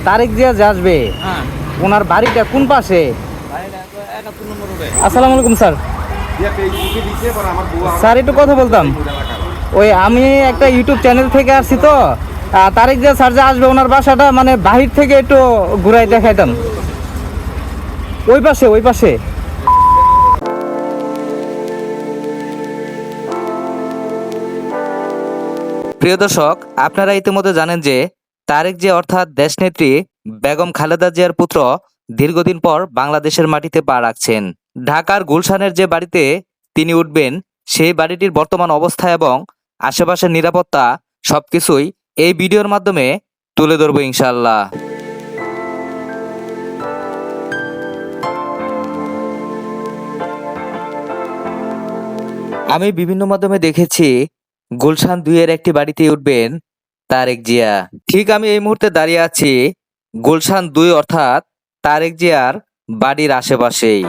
তারেক জিয়া যে আসবে হ্যাঁ, ওনার বাড়িটা কোন পাশে? বাড়িটা তো 71 নম্বর রোডে। আসসালামু আলাইকুম স্যার। স্যার একটু কথা বলতাম। ওই আমি একটা ইউটিউব চ্যানেল থেকে আসছি তো, তারেক জিয়া স্যার যে আসবে ওনার বাসাটা মানে বাহির থেকে একটু ঘুরাই দেখাইতাম। ওই পাশে ওই পাশে। প্রিয় দর্শক, আপনারা ইতিমধ্যে জানেন যে তারেক জিয়া অর্থাৎ দেশনেত্রী বেগম খালেদা জিয়ার পুত্র দীর্ঘদিন পর বাংলাদেশের মাটিতে পা রাখছেন। ঢাকার গুলশানের যে বাড়িতে তিনি উঠবেন সেই বাড়িটির বর্তমান অবস্থা এবং আশেপাশের নিরাপত্তা সবকিছুই এই ভিডিওর মাধ্যমে তুলে ধরবো ইনশাআল্লাহ। আমি বিভিন্ন মাধ্যমে দেখেছি গুলশান 2 এর একটি বাড়িতে উঠবেন তারেক জিয়া। ঠিক আমি এই মুহূর্তে দাঁড়িয়ে আছি গুলশান 2 অর্থাৎ তারেক জিয়ার বাড়ির আশেপাশেই।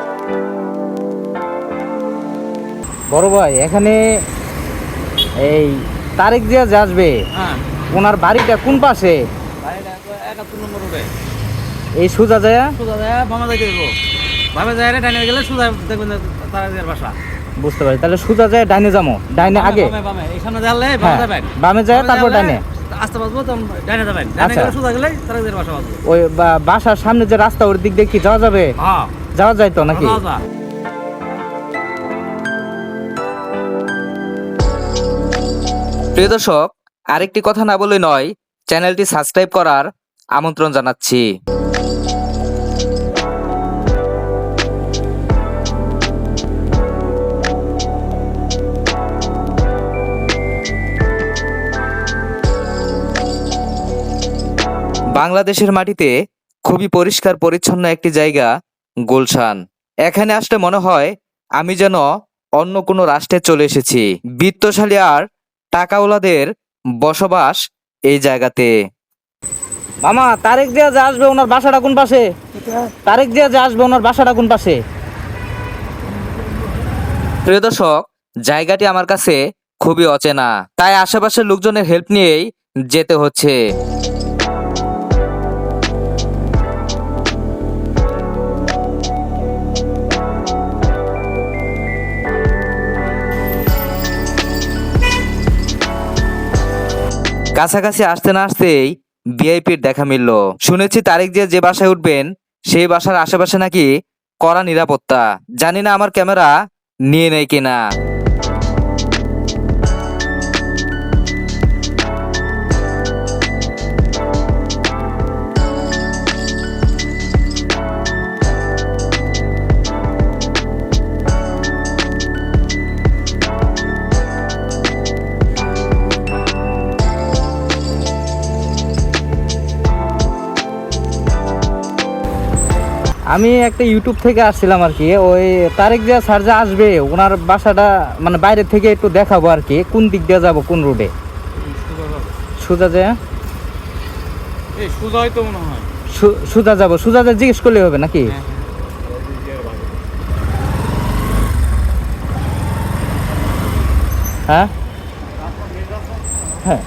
বড় ভাই, এখানে এই তারেক জিয়া যে আসবে হ্যাঁ, ওনার বাড়িটা কোন পাশে? বাড়িটা তো 71 নম্বর রোডে। এই সোজা যায় সোজা যায় বামে যাইতে হইব। বামে যায় ডাইনে গেলে সোজা দেখবেন যে তারাদের বাসা। বুঝতে পারি, তাহলে সোজা যায় ডাইনে যাবো, ডাইনে আগে বামে এই সামনে যালে বামে হ্যাঁ, যাবেন। বামে যায় তারপর ডাইনে। আস্তে বাজবো তখন ডাইনে যাবেন। ডাইনে আচ্ছা। গেলে সোজা গেলে তারাদের বাসা বাজবো। ওই বাসার সামনে যে রাস্তা ওর দিক দিয়ে কি যাওয়া যাবে? হ্যাঁ, যাওয়া যায় তো নাকি? যাওয়া যায়। প্রিয় দর্শক, আরেকটি কথা না বলে নয়, চ্যানেলটি সাবস্ক্রাইব করার আমন্ত্রণ জানাচ্ছি। বাংলাদেশের মাটিতে খুবই পরিষ্কার পরিচ্ছন্ন একটি জায়গা গুলশান। এখানে আসলে মনে হয় আমি যেন অন্য কোনো রাষ্ট্রে চলে এসেছি। বিত্তশালী আর টাকাওয়ালাদের বসবাস এই জায়গাতে। মামা, তারেক জিয়া যে আসবে ওনার বাসাটা কোন পাশে? তারেক জিয়া যে আসবে ওনার বাসাটা কোন পাশে? প্রিয় দর্শক, জায়গাটি আমার কাছে খুবই অচেনা, তাই আশেপাশের লোকজনের হেল্প নিয়েই যেতে হচ্ছে। কাছাকাছি আসতে না আসতেই ভিআইপির দেখা মিলল। শুনেছি তারেক জিয়া যে বাসায় উঠবেন সেই বাসার আশেপাশে নাকি কড়া নিরাপত্তা। জানি না আমার ক্যামেরা নিয়ে নেয় কিনা। আমি একটা ইউটিউব থেকে আসছিলাম আর কি। ওই তারেক জিয়া স্যার যে আসবে ওনার বাসাটা মানে বাইরে থেকে একটু দেখাবো আর কি, কোন দিক দিয়ে যাবো, কোন রোডে? সোজা যায়? এই সোজা হয়তো মনে হয়। সোজা যাবো, সোজা যা জিজ্ঞেস করলে হবে নাকি? হ্যাঁ হ্যাঁ।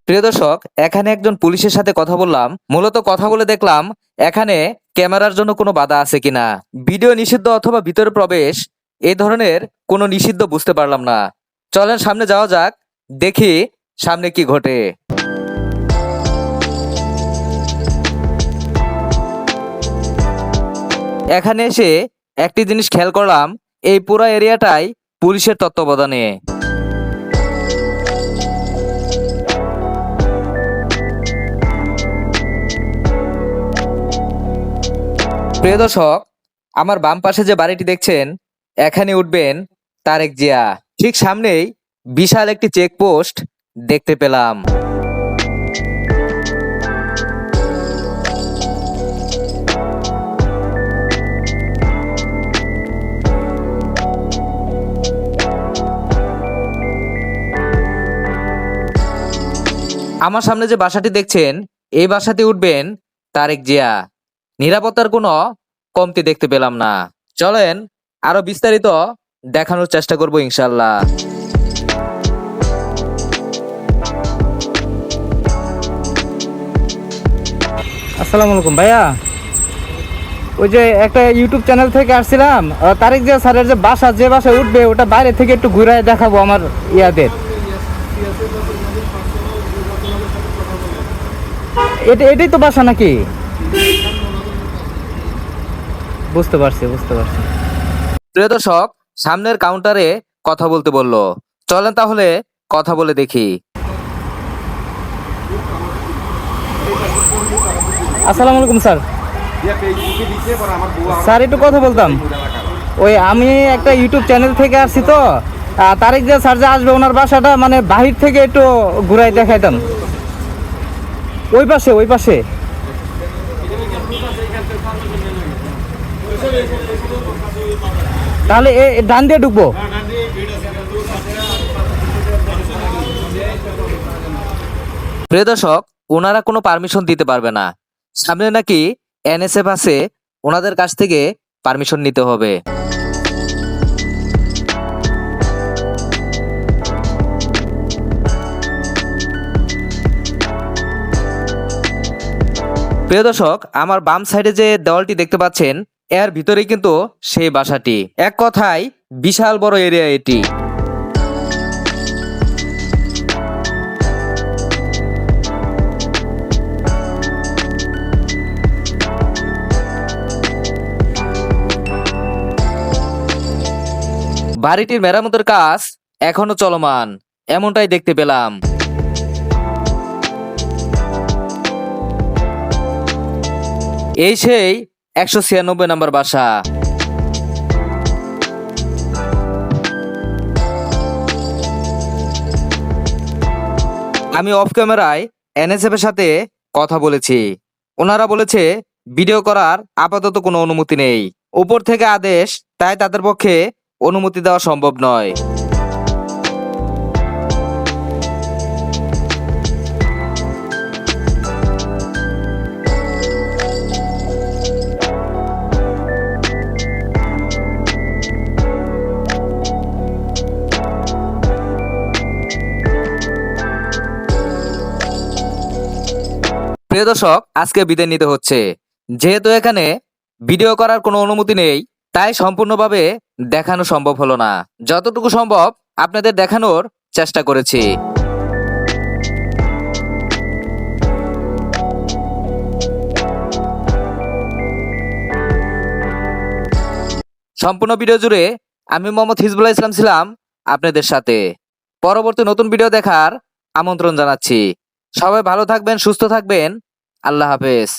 প্রিয় দর্শক, এখানে একজন পুলিশের সাথে কথা বললাম। মূলত কথা বলে দেখলাম এখানে ক্যামেরার জন্য কোনো বাধা আছে কিনা। ভিডিও নিষিদ্ধ অথবা ভিতরে প্রবেশ এই ধরনের কোনো নিষিদ্ধ বুঝতে পারলাম না। চলেন সামনে যাওয়া যাক, দেখি সামনে কি ঘটে। এখানে এসে একটি জিনিস খেয়াল করলাম, এই পুরো এরিয়াটাই পুলিশের তত্ত্বাবধানে। প্রিয় দর্শক, আমার বাম পাশে যে বাড়িটি দেখছেন এখানে উঠবেন তারেক জিয়া। ঠিক সামনেই বিশাল একটি চেকপোস্ট দেখতে পেলাম। আমার সামনে যে বাসাটি দেখছেন এই বাসাতে উঠবেন তারেক জিয়া। নিরাপত্তার কোনো কমতি দেখতে পেলাম না। চলেন আরো বিস্তারিত দেখানোর চেষ্টা করব ইনশাল্লাহ। আসসালামু আলাইকুম ভাইয়া। ওই যে একটা ইউটিউব চ্যানেল থেকে আসছিলাম, তারেক জিয়া স্যারের যে বাসা, যে বাসায় উঠবে ওটা বাইরে থেকে একটু ঘুরায় দেখাবো আমার ইয়াদের। এটাই তো বাসা নাকি? বুঝতে পারছি, বুঝতে পারছি। প্রিয় দর্শক, সামনের কাউন্টারে কথা বলতে বলল। চলেন তাহলে কথা বলে দেখি। আসসালামু আলাইকুম স্যার। স্যার একটু কথা বলতাম। ওই আমি একটা ইউটিউব চ্যানেল থেকে আসছি তো, তারেক জিয়া স্যার যে আসবে ওনার বাসাটা মানে বাহির থেকে একটু ঘুরাই দেখাইতাম। ওই পাশে, ওই পাশে। তাহলে ডান দিয়ে ঢুকবো? প্রিয় দর্শক, ওনারা কোনো পারমিশন দিতে পারবে না। সামনে নাকি এনএসএফ আছে, ওনাদের কাছ থেকে পারমিশন নিতে হবে। প্রিয় দর্শক, আমার বাম সাইডে যে দেওয়ালটি দেখতে পাচ্ছেন, এর ভিতরেই কিন্তু সেই বাসাটি। এক কথায় বিশাল বড় এরিয়া এটি। বাড়িটির মেরামতের কাজ এখনো চলমান, এমনটাই দেখতে পেলাম। এই সেই 196 নম্বর বাসা। আমি অফ ক্যামেরায় এনএসএফ এর সাথে কথা বলেছি। ওনারা বলেছে ভিডিও করার আপাতত কোনো অনুমতি নেই, উপর থেকে আদেশ, তাই তাদের পক্ষে অনুমতি দেওয়া সম্ভব নয়। প্রিয় দর্শক, আজকে বিদায় নিতে হচ্ছে। যেহেতু এখানে ভিডিও করার কোনো অনুমতি নেই, তাই সম্পূর্ণভাবে দেখানো সম্ভব হলো না। যতটুকু সম্ভব আপনাদের দেখানোর চেষ্টা করেছি। সম্পূর্ণ ভিডিও জুড়ে আমি মোহাম্মদ হিজবুল্লাহ ইসলাম ছিলাম আপনাদের সাথে। পরবর্তী নতুন ভিডিও দেখার আমন্ত্রণ জানাচ্ছি। সবাই ভালো থাকবেন, সুস্থ থাকবেন। আল্লাহ হাফেজ।